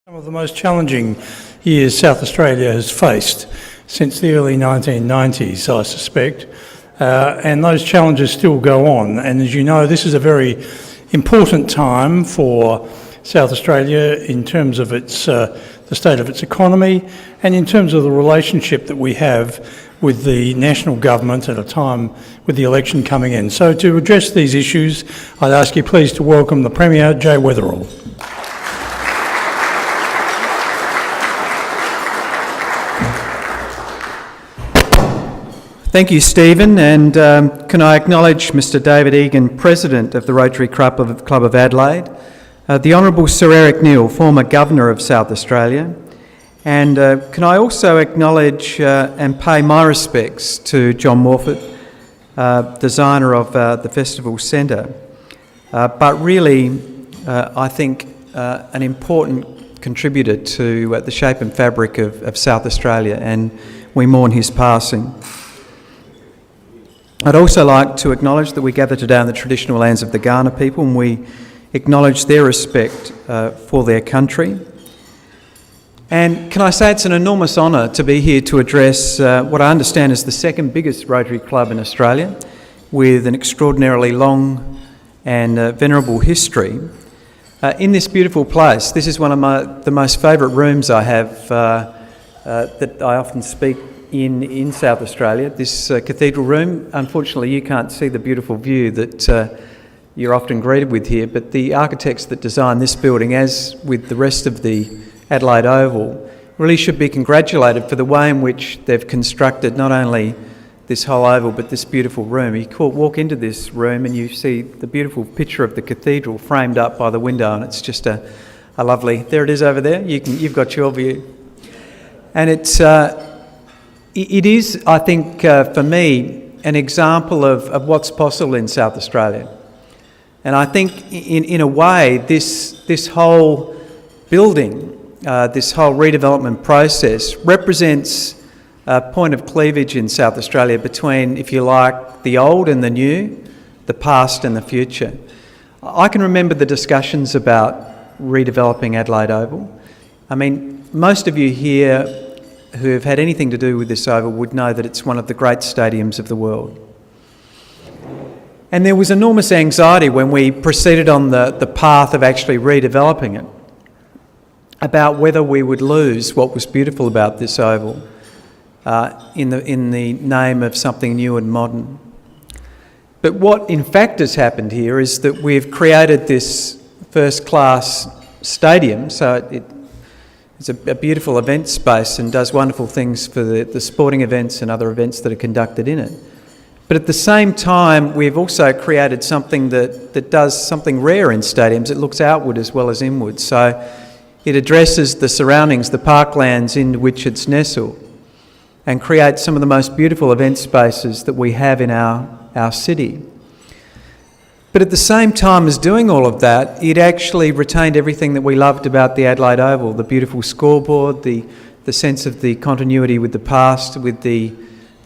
Some of the most challenging years South Australia has faced since the early 1990s, I suspect, and those challenges still go on. And as you know, this is a very important time for South Australia in terms of its the state of its economy and in terms of the relationship that we have with the national government at a time with the election coming in. So to address these issues, I'd ask you please to welcome the Premier, Jay Weatherill. Thank you, Stephen, and can I acknowledge Mr David Egan, President of the Rotary Club of Adelaide, the Honourable Sir Eric Neal, former Governor of South Australia, and can I also acknowledge and pay my respects to John Morfitt, designer of the Festival Centre, but really I think an important contributor to the shape and fabric of South Australia, and we mourn his passing. I'd also like to acknowledge that we gather today on the traditional lands of the Kaurna people, and we acknowledge their respect for their country. And can I say it's an enormous honour to be here to address what I understand is the second biggest Rotary Club in Australia, with an extraordinarily long and venerable history. In this beautiful place, this is one of the most favourite rooms I have that I often speak in South Australia, this cathedral room. Unfortunately, you can't see the beautiful view that you're often greeted with here, but the architects that designed this building, as with the rest of the Adelaide Oval, really should be congratulated for the way in which they've constructed not only this whole oval, but this beautiful room. You walk into this room and you see the beautiful picture of the cathedral framed up by the window, and it's just a lovely... There it is over there. You've got your view. And it is, I think, for me, an example of what's possible in South Australia. And I think, in a way, this whole building, this whole redevelopment process represents a point of cleavage in South Australia between, if you like, the old and the new, the past and the future. I can remember the discussions about redeveloping Adelaide Oval. I mean, most of you here who have had anything to do with this oval would know that it's one of the great stadiums of the world. And there was enormous anxiety when we proceeded on the path of actually redeveloping it, about whether we would lose what was beautiful about this oval in the name of something new and modern. But what in fact has happened here is that we've created this first-class stadium, so it's a beautiful event space and does wonderful things for the sporting events and other events that are conducted in it. But at the same time, we've also created something that does something rare in stadiums. It looks outward as well as inward. So it addresses the surroundings, the parklands in which it's nestled, and creates some of the most beautiful event spaces that we have in our city. But at the same time as doing all of that, it actually retained everything that we loved about the Adelaide Oval, the beautiful scoreboard, the sense of the continuity with the past, with the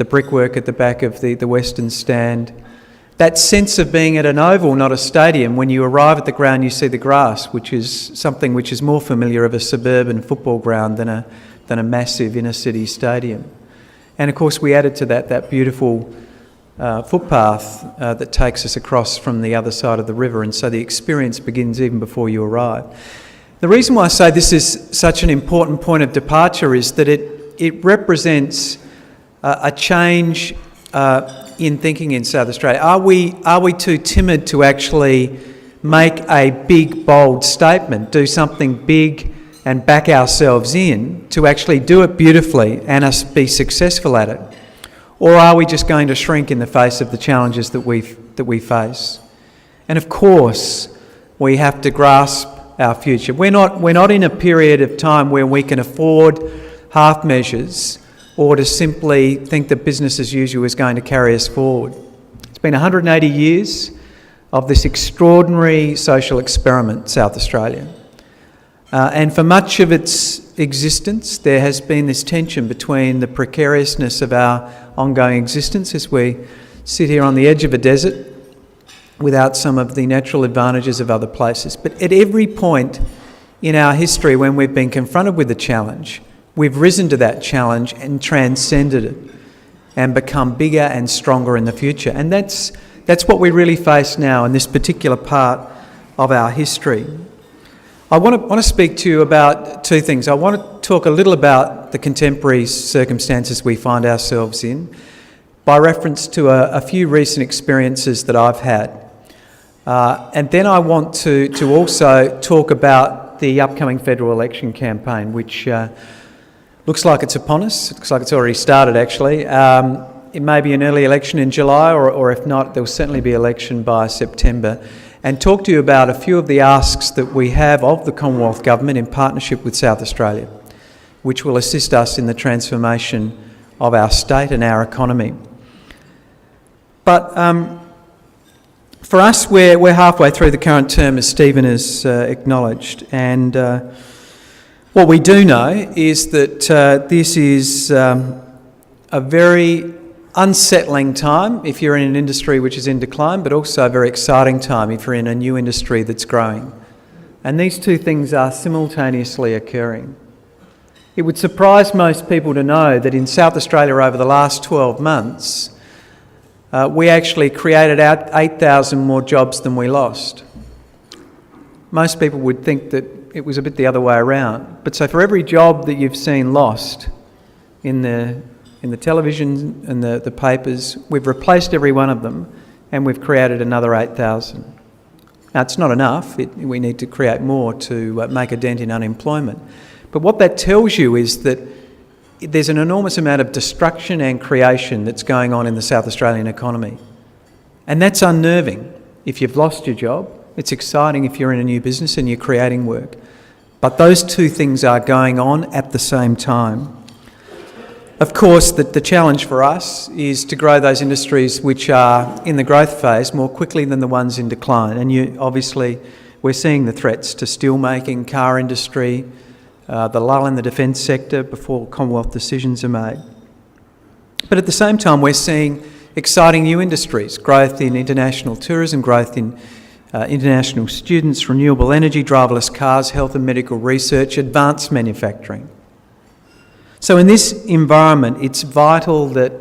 brickwork at the back of the Western Stand. That sense of being at an oval, not a stadium. When you arrive at the ground, you see the grass, which is something which is more familiar of a suburban football ground than a massive inner-city stadium. And of course, we added to that beautiful footpath that takes us across from the other side of the river, and so the experience begins even before you arrive. The reason why I say this is such an important point of departure is that it represents a change in thinking in South Australia. Are we too timid to actually make a big, bold statement, do something big and back ourselves in to actually do it beautifully and us be successful at it? Or are we just going to shrink in the face of the challenges that we face? And of course, we have to grasp our future. We're not in a period of time where we can afford half measures or to simply think that business as usual is going to carry us forward. It's been 180 years of this extraordinary social experiment, South Australia. And for much of its existence, there has been this tension between the precariousness of our ongoing existence as we sit here on the edge of a desert without some of the natural advantages of other places. But at every point in our history, when we've been confronted with a challenge, we've risen to that challenge and transcended it and become bigger and stronger in the future. And that's what we really face now in this particular part of our history. I want to speak to you about two things. I want to talk a little about the contemporary circumstances we find ourselves in by reference to a few recent experiences that I've had. And then I want to also talk about the upcoming federal election campaign, which looks like it's upon us. It looks like it's already started, actually. It may be an early election in July, or if not, there will certainly be election by September. And talk to you about a few of the asks that we have of the Commonwealth Government in partnership with South Australia, which will assist us in the transformation of our state and our economy. But for us, we're halfway through the current term, as Stephen has acknowledged, and what we do know is that this is a very unsettling time if you're in an industry which is in decline, but also a very exciting time if you're in a new industry that's growing. And these two things are simultaneously occurring. It would surprise most people to know that in South Australia over the last 12 months, we actually created out 8,000 more jobs than we lost. Most people would think that it was a bit the other way around. But so for every job that you've seen lost in the television and the papers, we've replaced every one of them and we've created another 8,000. Now, it's not enough. We need to create more to make a dent in unemployment. But what that tells you is that there's an enormous amount of destruction and creation that's going on in the South Australian economy. And that's unnerving if you've lost your job. It's exciting if you're in a new business and you're creating work. But those two things are going on at the same time. Of course, the challenge for us is to grow those industries which are in the growth phase more quickly than the ones in decline. And obviously, we're seeing the threats to steelmaking, car industry, the lull in the defence sector before Commonwealth decisions are made. But at the same time, we're seeing exciting new industries, growth in international tourism, growth in international students, renewable energy, driverless cars, health and medical research, advanced manufacturing. So in this environment, it's vital that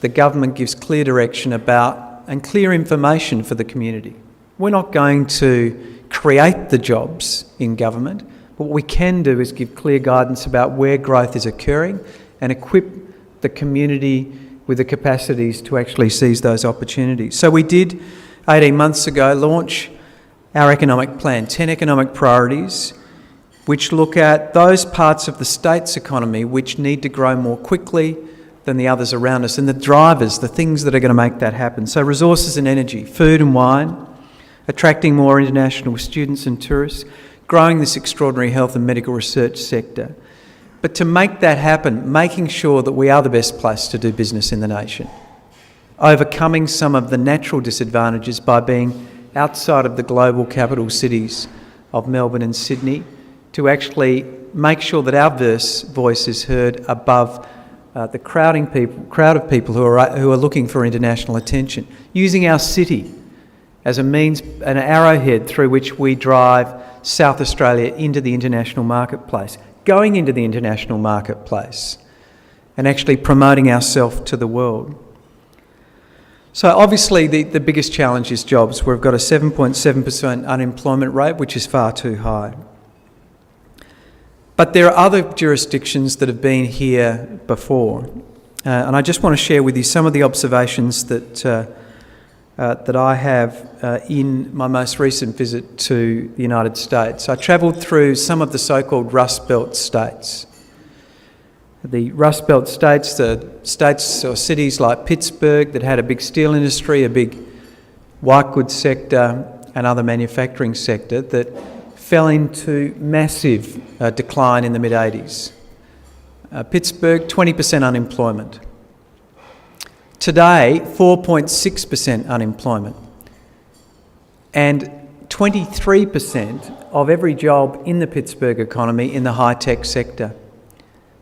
the government gives clear direction about and clear information for the community. We're not going to create the jobs in government, but what we can do is give clear guidance about where growth is occurring and equip the community with the capacities to actually seize those opportunities. So we did, 18 months ago, launch our economic plan, 10 economic priorities, which look at those parts of the state's economy which need to grow more quickly than the others around us, and the drivers, the things that are going to make that happen. So resources and energy, food and wine, attracting more international students and tourists, growing this extraordinary health and medical research sector. But to make that happen, making sure that we are the best place to do business in the nation, overcoming some of the natural disadvantages by being outside of the global capital cities of Melbourne and Sydney, to actually make sure that our voice is heard above the crowd of people who are looking for international attention, using our city as a means, an arrowhead through which we drive South Australia into the international marketplace, going into the international marketplace and actually promoting ourselves to the world. So obviously the biggest challenge is jobs. We've got a 7.7% unemployment rate, which is far too high. But there are other jurisdictions that have been here before, and I just want to share with you some of the observations that I have in my most recent visit to the United States. I travelled through some of the so-called Rust Belt states. The Rust Belt states, the states or cities like Pittsburgh that had a big steel industry, a big white goods sector and other manufacturing sector that fell into massive decline in the mid-80s. Pittsburgh, 20% unemployment. Today, 4.6% unemployment. And 23% of every job in the Pittsburgh economy in the high-tech sector,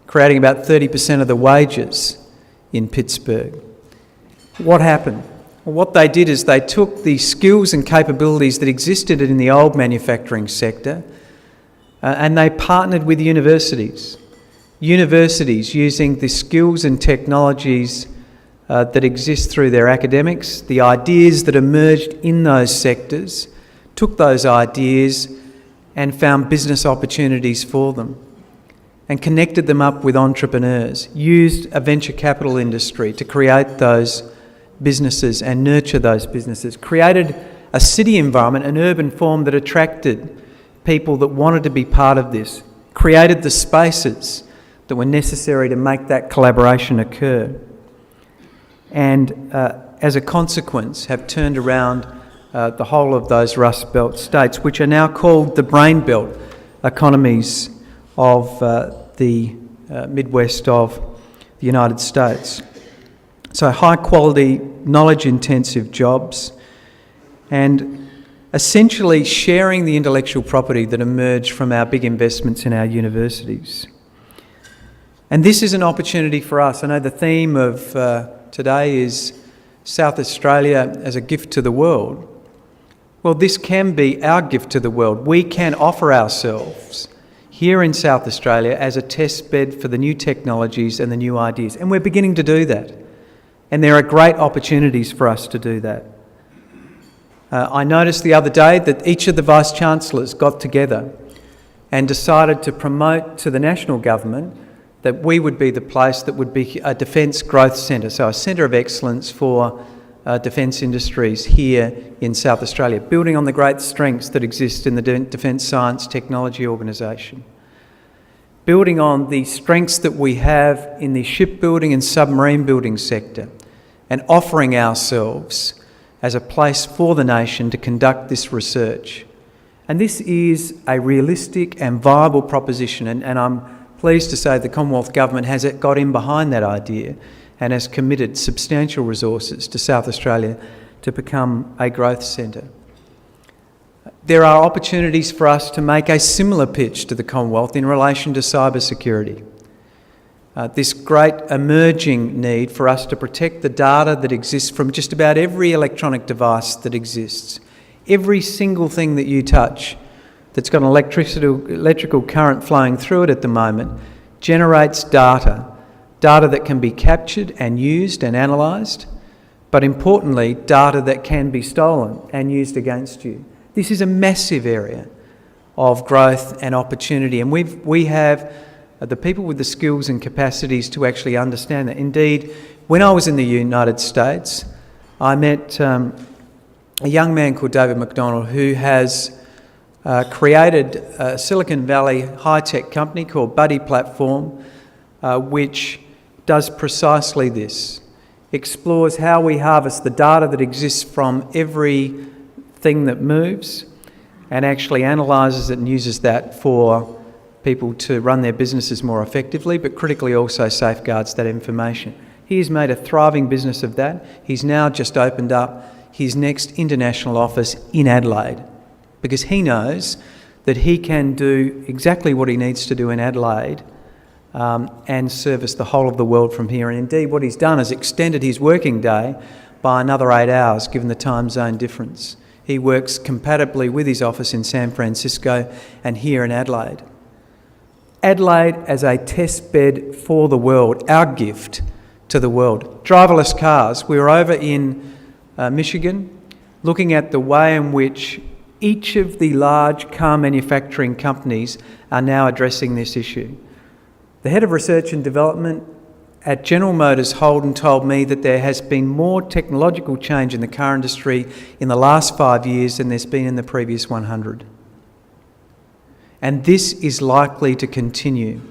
creating about 30% of the wages in Pittsburgh. What happened? Well, what they did is they took the skills and capabilities that existed in the old manufacturing sector And they partnered with universities using the skills and technologies that exist through their academics, the ideas that emerged in those sectors, took those ideas and found business opportunities for them and connected them up with entrepreneurs, used a venture capital industry to create those businesses and nurture those businesses, created a city environment, an urban form that attracted people that wanted to be part of this, created the spaces that were necessary to make that collaboration occur. And as a consequence, have turned around the whole of those Rust Belt states, which are now called the Brain Belt economies of the Midwest of the United States. So high quality, knowledge intensive jobs, and essentially sharing the intellectual property that emerged from our big investments in our universities. And this is an opportunity for us. I know the theme of today is South Australia as a gift to the world. Well, this can be our gift to the world. We can offer ourselves here in South Australia as a test bed for the new technologies and the new ideas. And we're beginning to do that. And there are great opportunities for us to do that. I noticed the other day that each of the Vice-Chancellors got together and decided to promote to the national government that we would be the place that would be a defence growth centre, so a centre of excellence for defence industries here in South Australia, building on the great strengths that exist in the Defence Science Technology Organisation, building on the strengths that we have in the shipbuilding and submarine building sector, and offering ourselves as a place for the nation to conduct this research. And this is a realistic and viable proposition, and I'm pleased to say the Commonwealth Government has got in behind that idea and has committed substantial resources to South Australia to become a growth centre. There are opportunities for us to make a similar pitch to the Commonwealth in relation to cybersecurity. This great emerging need for us to protect the data that exists from just about every electronic device that exists. Every single thing that you touch that's got an electrical current flowing through it at the moment generates data that can be captured and used and analysed, but importantly, data that can be stolen and used against you. This is a massive area of growth and opportunity, and we have the people with the skills and capacities to actually understand that. Indeed, when I was in the United States, I met a young man called David McDonald who has created a Silicon Valley high-tech company called Buddy Platform, which does precisely this. Explores how we harvest the data that exists from everything that moves and actually analyses it and uses that for people to run their businesses more effectively, but critically also safeguards that information. He has made a thriving business of that. He's now just opened up his next international office in Adelaide because he knows that he can do exactly what he needs to do in Adelaide and service the whole of the world from here. And indeed what he's done is extended his working day by another 8 hours given the time zone difference. He works compatibly with his office in San Francisco and here in Adelaide. Adelaide as a test bed for the world, our gift to the world. Driverless cars. We were over in Michigan looking at the way in which each of the large car manufacturing companies are now addressing this issue. The head of research and development at General Motors, Holden, told me that there has been more technological change in the car industry in the last 5 years than there's been in the previous 100. And this is likely to continue.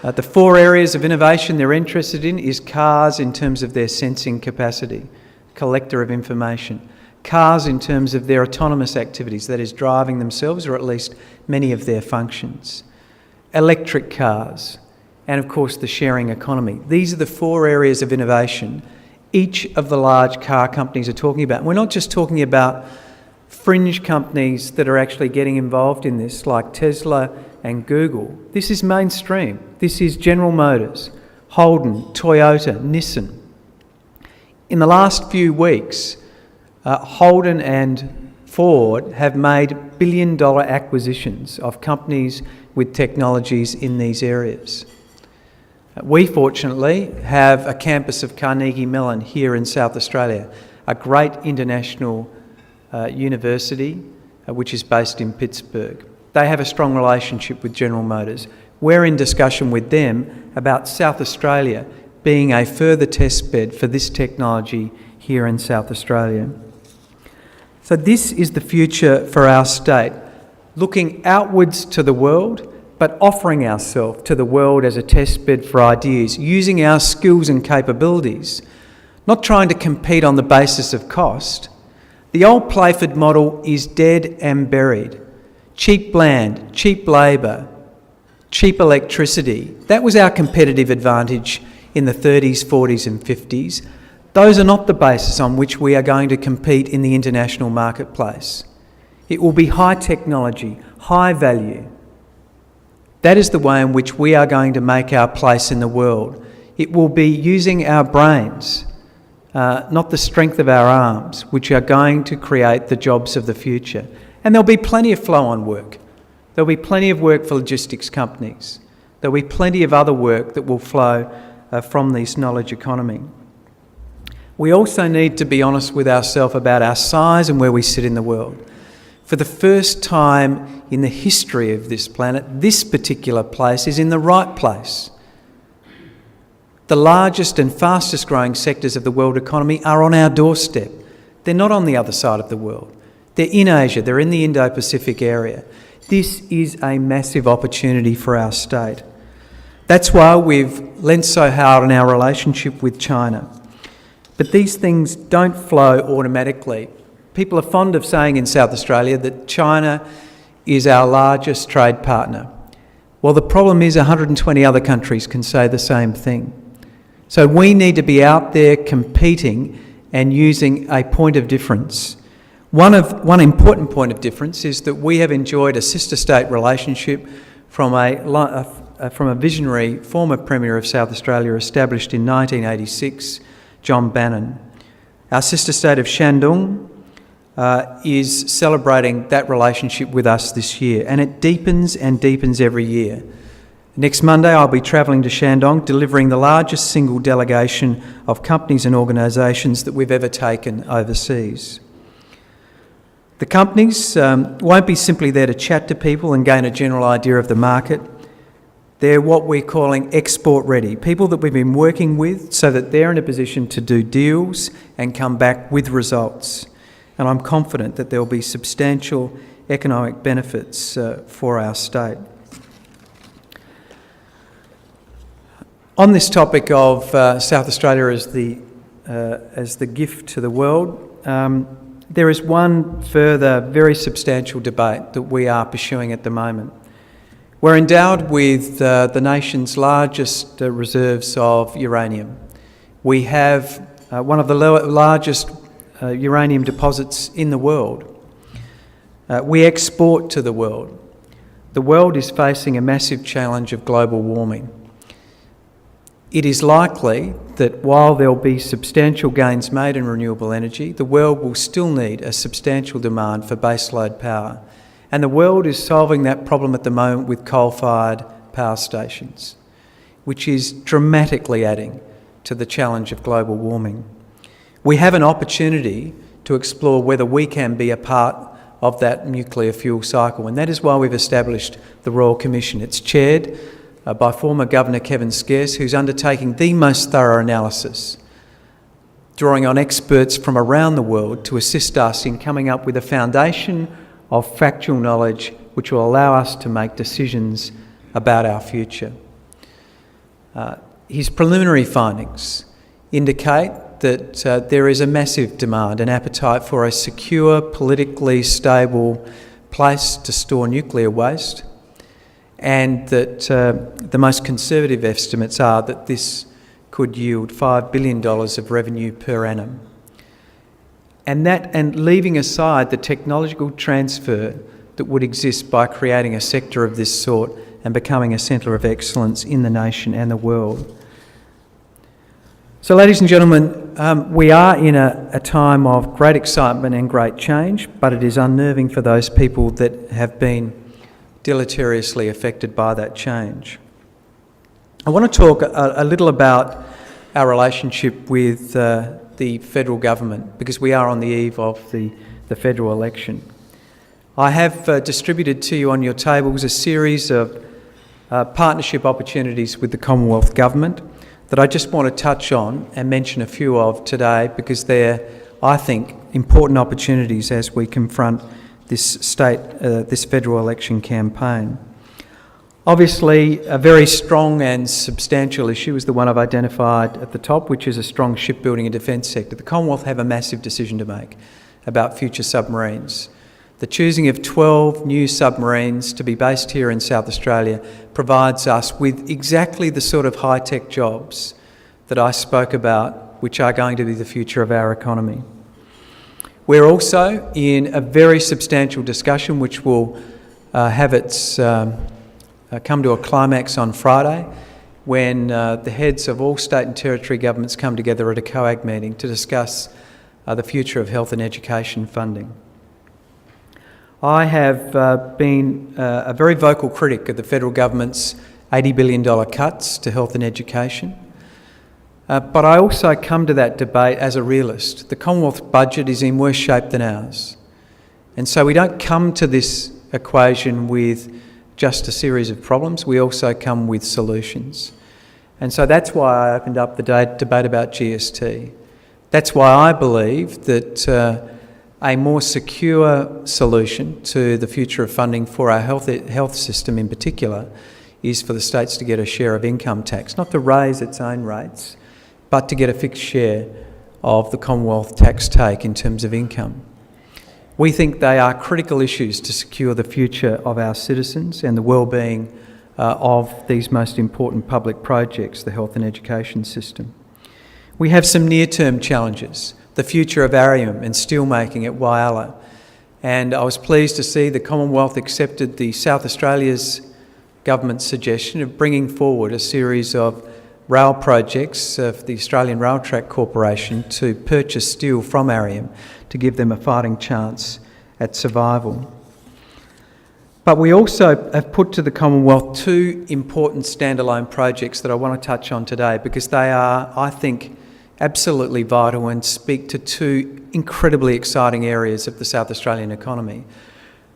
The 4 areas of innovation they're interested in is cars in terms of their sensing capacity, collector of information. Cars in terms of their autonomous activities, that is driving themselves or at least many of their functions. Electric cars, and of course the sharing economy. These are the 4 areas of innovation each of the large car companies are talking about. And we're not just talking about fringe companies that are actually getting involved in this, like Tesla and Google. This is mainstream. This is General Motors, Holden, Toyota, Nissan. In the last few weeks, Holden and Ford have made billion-dollar acquisitions of companies with technologies in these areas. We fortunately have a campus of Carnegie Mellon here in South Australia, a great international university which is based in Pittsburgh. They have a strong relationship with General Motors. We're in discussion with them about South Australia being a further test bed for this technology here in South Australia. So this is the future for our state, looking outwards to the world, but offering ourselves to the world as a test bed for ideas, using our skills and capabilities, not trying to compete on the basis of cost. The old Playford model is dead and buried. Cheap land, cheap labour, cheap electricity, that was our competitive advantage in the 30s, 40s and 50s. Those are not the basis on which we are going to compete in the international marketplace. It will be high technology, high value. That is the way in which we are going to make our place in the world. It will be using our brains, not the strength of our arms, which are going to create the jobs of the future. And there'll be plenty of flow-on work. There'll be plenty of work for logistics companies. There'll be plenty of other work that will flow from this knowledge economy. We also need to be honest with ourselves about our size and where we sit in the world. For the first time in the history of this planet, this particular place is in the right place. The largest and fastest growing sectors of the world economy are on our doorstep. They're not on the other side of the world. They're in Asia, they're in the Indo-Pacific area. This is a massive opportunity for our state. That's why we've lent so hard on our relationship with China. But these things don't flow automatically. People are fond of saying in South Australia that China is our largest trade partner. Well, the problem is 120 other countries can say the same thing. So we need to be out there competing and using a point of difference. One important point of difference is that we have enjoyed a sister state relationship from a visionary former Premier of South Australia established in 1986, John Bannon. Our sister state of Shandong is celebrating that relationship with us this year, and it deepens and deepens every year. Next Monday I'll be travelling to Shandong, delivering the largest single delegation of companies and organisations that we've ever taken overseas. The companies won't be simply there to chat to people and gain a general idea of the market. They're what we're calling export ready, people that we've been working with so that they're in a position to do deals and come back with results. And I'm confident that there will be substantial economic benefits for our state. On this topic of South Australia as the gift to the world, there is one further very substantial debate that we are pursuing at the moment. We're endowed with the nation's largest reserves of uranium. We have one of the largest uranium deposits in the world. We export to the world. The world is facing a massive challenge of global warming. It is likely that while there will be substantial gains made in renewable energy, the world will still need a substantial demand for baseload power. And the world is solving that problem at the moment with coal-fired power stations, which is dramatically adding to the challenge of global warming. We have an opportunity to explore whether we can be a part of that nuclear fuel cycle, and that is why we've established the Royal Commission. It's chaired by former Governor Kevin Scarce, who's undertaking the most thorough analysis, drawing on experts from around the world to assist us in coming up with a foundation of factual knowledge which will allow us to make decisions about our future. His preliminary findings indicate that there is a massive demand and appetite for a secure, politically stable place to store nuclear waste, and that the most conservative estimates are that this could yield $5 billion of revenue per annum. And leaving aside the technological transfer that would exist by creating a sector of this sort and becoming a centre of excellence in the nation and the world. So, ladies and gentlemen, we are in a time of great excitement and great change, but it is unnerving for those people that have been deleteriously affected by that change. I want to talk a little about our relationship with the federal government, because we are on the eve of the federal election. I have distributed to you on your tables a series of partnership opportunities with the Commonwealth Government that I just want to touch on and mention a few of today, because they're, I think, important opportunities as we confront this this federal election campaign. Obviously, a very strong and substantial issue is the one I've identified at the top, which is a strong shipbuilding and defence sector. The Commonwealth have a massive decision to make about future submarines. The choosing of 12 new submarines to be based here in South Australia provides us with exactly the sort of high-tech jobs that I spoke about, which are going to be the future of our economy. We're also in a very substantial discussion which will have its come to a climax on Friday, when the heads of all state and territory governments come together at a COAG meeting to discuss the future of health and education funding. I have been a very vocal critic of the federal government's $80 billion cuts to health and education. But I also come to that debate as a realist. The Commonwealth budget is in worse shape than ours. And so we don't come to this equation with just a series of problems, we also come with solutions. And so that's why I opened up the debate about GST. That's why I believe that a more secure solution to the future of funding for our health system in particular is for the states to get a share of income tax, not to raise its own rates, but to get a fixed share of the Commonwealth tax take in terms of income. We think they are critical issues to secure the future of our citizens and the well-being of these most important public projects, the health and education system. We have some near-term challenges. The future of Arium and steelmaking at Whyalla. And I was pleased to see the Commonwealth accepted the South Australia's government's suggestion of bringing forward a series of rail projects of the Australian Rail Track Corporation to purchase steel from Arium to give them a fighting chance at survival. But we also have put to the Commonwealth two important standalone projects that I want to touch on today, because they are, I think, absolutely vital and speak to two incredibly exciting areas of the South Australian economy.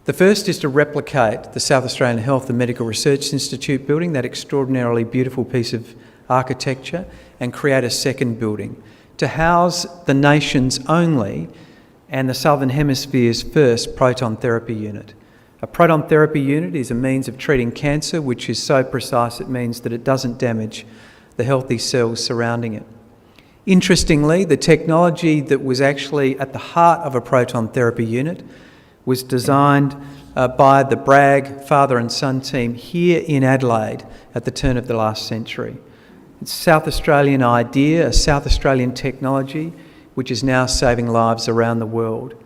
The first is to replicate the South Australian Health and Medical Research Institute building, that extraordinarily beautiful piece of architecture, and create a second building to house the nation's only and the Southern Hemisphere's first proton therapy unit. A proton therapy unit is a means of treating cancer which is so precise it means that it doesn't damage the healthy cells surrounding it. Interestingly, the technology that was actually at the heart of a proton therapy unit was designed by the Bragg father and son team here in Adelaide at the turn of the last century. It's a South Australian idea, a South Australian technology, which is now saving lives around the world.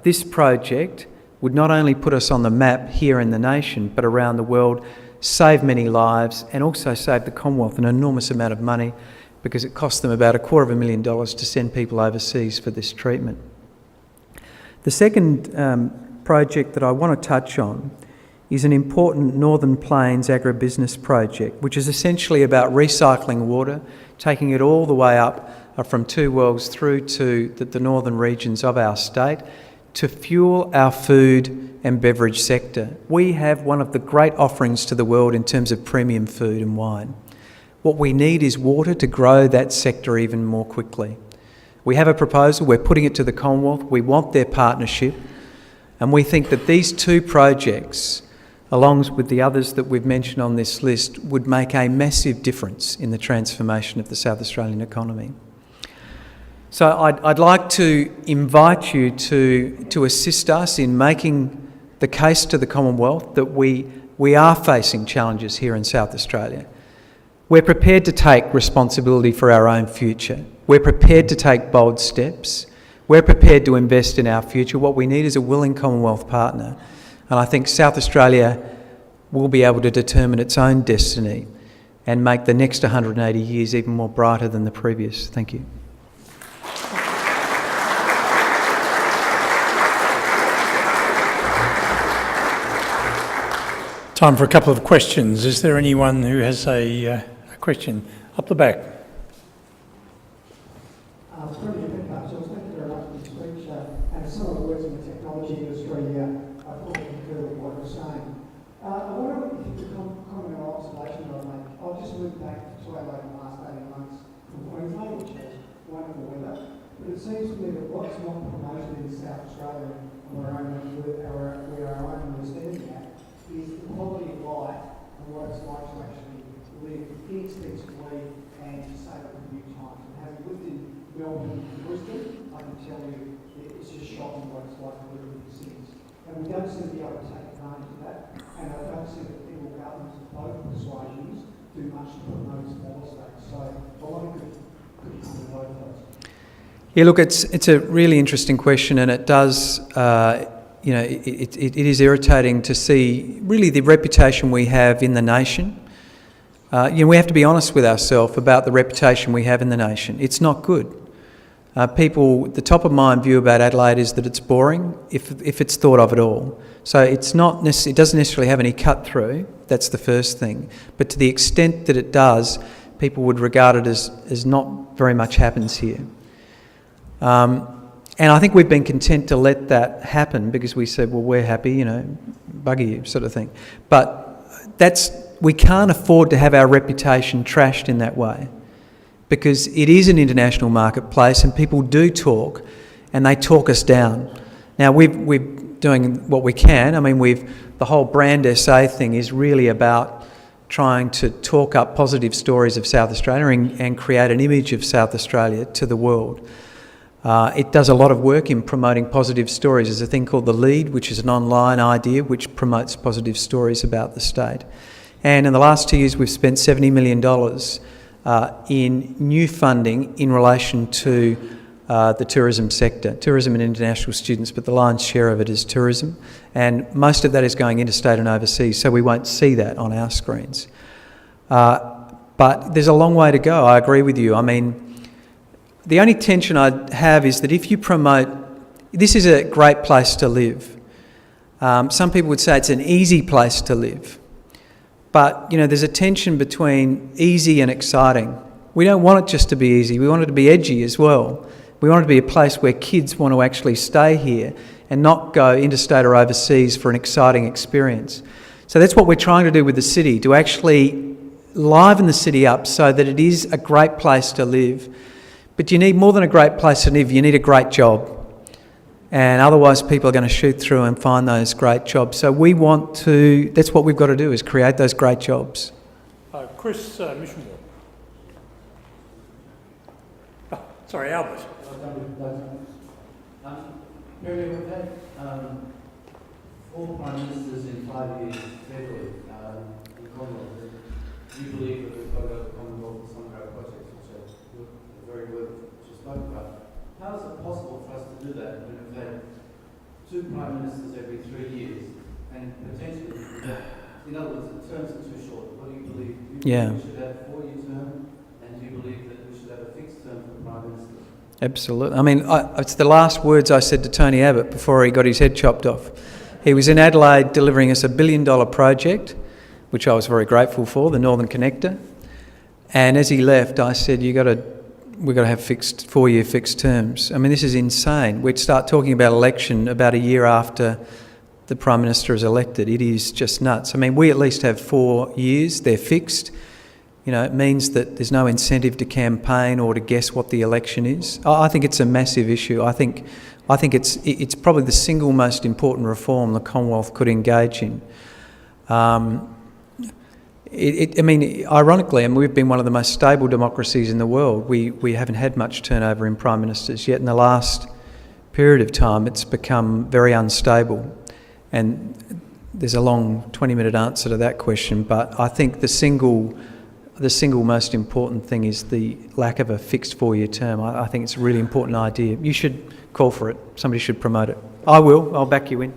This project would not only put us on the map here in the nation, but around the world, save many lives, and also save the Commonwealth an enormous amount of money, because it cost them about $250,000 to send people overseas for this treatment. The second project that I want to touch on is an important Northern Plains agribusiness project, which is essentially about recycling water, taking it all the way up from Two Wells through to the northern regions of our state to fuel our food and beverage sector. We have one of the great offerings to the world in terms of premium food and wine. What we need is water to grow that sector even more quickly. We have a proposal, we're putting it to the Commonwealth, we want their partnership, and we think that these two projects, along with the others that we've mentioned on this list, would make a massive difference in the transformation of the South Australian economy. So I'd like to invite you to assist us in making the case to the Commonwealth that we are facing challenges here in South Australia. We're prepared to take responsibility for our own future. We're prepared to take bold steps. We're prepared to invest in our future. What we need is a willing Commonwealth partner. And I think South Australia will be able to determine its own destiny and make the next 180 years even more brighter than the previous. Thank you. Time for a couple of questions. Is there anyone who has a question? Up the back. Thank you very much for this speech. And as someone who works in the technology industry, I fully concur with what you're saying. I wonder if you could comment on an observation that I make. I've just moved back to Adelaide in the last 18 months from Queensland, which has wonderful weather. But it seems to me that what's not promoted in South Australia, and we are our own understanding that, is the quality of life and what it's like to actually live inexpensively and to save up commute times. And having lived in Melbourne and Brisbane, I can tell you it's just shocking what it's like to live in the cities. And we don't seem to be able to take advantage of that. And I don't see that federal governments of both persuasions do much to promote smaller states. So a lot of good come to both of those. Yeah, look, it's a really interesting question, and it does, it is irritating to see really the reputation we have in the nation. We have to be honest with ourselves about the reputation we have in the nation. It's not good. The top of mind view about Adelaide is that it's boring if it's thought of at all. So it doesn't necessarily have any cut through. That's the first thing. But to the extent that it does, people would regard it as not very much happens here. And I think we've been content to let that happen because we said, well, we're happy, bugger you sort of thing. But we can't afford to have our reputation trashed in that way because it is an international marketplace and people do talk and they talk us down. Now, we're doing what we can. I mean, the whole brand SA thing is really about trying to talk up positive stories of South Australia and create an image of South Australia to the world. It does a lot of work in promoting positive stories. There's a thing called The Lead, which is an online idea which promotes positive stories about the state. And in the last 2 years, we've spent $70 million in new funding in relation to the tourism sector, tourism and international students, but the lion's share of it is tourism. And most of that is going interstate and overseas, so we won't see that on our screens. But there's a long way to go, I agree with you. I mean, the only tension I have is that if you promote, this is a great place to live. Some people would say it's an easy place to live. But, there's a tension between easy and exciting. We don't want it just to be easy. We want it to be edgy as well. We want it to be a place where kids want to actually stay here and not go interstate or overseas for an exciting experience. So that's what we're trying to do with the city, to actually liven the city up so that it is a great place to live. But you need more than a great place to live, you need a great job. And otherwise people are going to shoot through and find those great jobs. So that's what we've got to do, is create those great jobs. Chris Missionmore. Sorry, Albert. Mary, we've had 4 Prime Ministers in 5 years federally in the Commonwealth. Do you believe that we've got to go to the Commonwealth for some of our projects, which are the very word which you spoke about? How is it possible for us to do that when we've had 2 Prime Ministers every 3 years and potentially, in other words, the terms are too short? What do you believe? Do you believe we should have a 4-year term, and do you believe that we should have a fixed term for the Prime Minister? Absolutely. I mean, it's the last words I said to Tony Abbott before he got his head chopped off. He was in Adelaide delivering us $1 billion project, which I was very grateful for, the Northern Connector. And as he left, I said, we've got to have 4-year fixed terms. I mean, this is insane. We'd start talking about election about a year after the Prime Minister is elected. It is just nuts. I mean, we at least have 4 years. They're fixed. It means that there's no incentive to campaign or to guess what the election is. I think it's a massive issue. I think it's probably the single most important reform the Commonwealth could engage in. Ironically, we've been one of the most stable democracies in the world. We haven't had much turnover in Prime Ministers, yet in the last period of time it's become very unstable. And there's a long 20-minute answer to that question, but I think the single most important thing is the lack of a fixed 4-year term. I think it's a really important idea. You should call for it. Somebody should promote it. I will. I'll back you in.